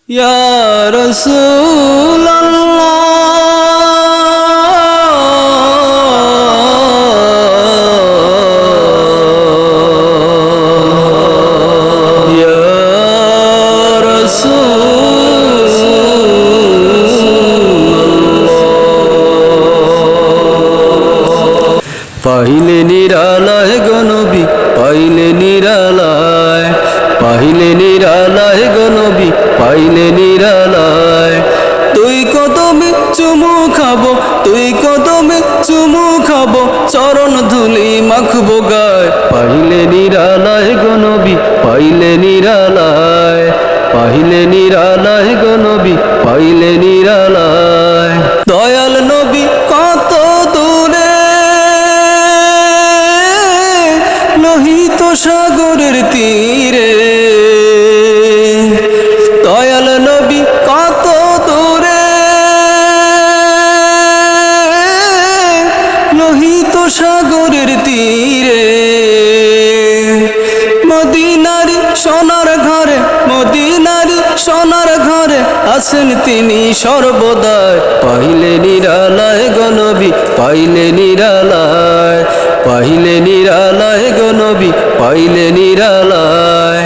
ইয়া রাসূলুল্লাহ পাইলে নিরালায় গো নবী পাইলে নিরালায়, পাইলে নিরালায় গো নবী পাইলে নিরালায়। তুই কদমে চুমু খাবো, তুই কদমে চুমু খাবো, চরণ ধুলি মাখবো গায়। পাইলে নিরালায় গো নবী পাইলে নিরালায়, পাইলে নিরালায় গো নবী পাইলে নিরালায়। দয়াল নবী কত দূরে লোহিত সাগরের তীরে, দয়াল নবী কত দূরে লোহিত সাগরের তীরে। মদিনারি সোনার ঘরে, মদিনারি সোনার ঘরে আছেন তিনি সর্বদাই। পাইলে নিরালায় গো নবী পাইলে নিরালায়, পাইলে নিরালায় গো নবী পাইলে নিরালায়।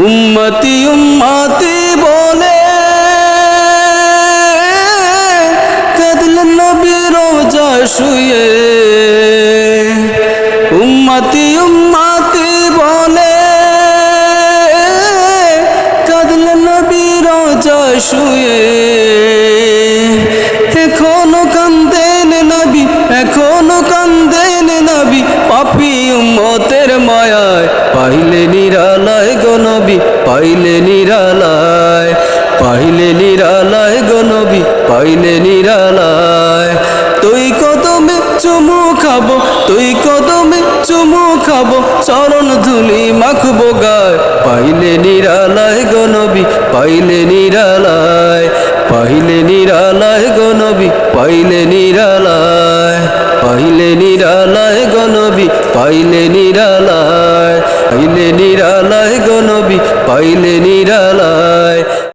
উম্মতি উম্মতি বলে কাঁদলেন নবী রোজা শুয়ে, উম্মতি উম্মতি বলে কাঁদলেন নবী রোজা শুয়ে। এখনো কান্দেন নবী, এখনো কান্দেন নবী পাপী উম্মতের মায়ায়। পাইলে নিরালায় গো নবী পাইলে নিরালায়, পাইলে নিরালায় গো নবী পাইলে নিরালায়। তুই কদমে চুমু খাবো, তুই কদমে চুমু খাবো, চরণ ধুলি মাখবো গায়। পাইলে নিরালায় গো নবী পাইলে নিরালায়, পাইলে নিরালায় গো নবী পাইলে নিরালায়, পাইলে নিরালায় গো নবী পাইলে নিরালায়, পাইলে নিরালায় গো নবী পাইলে নিরালায়।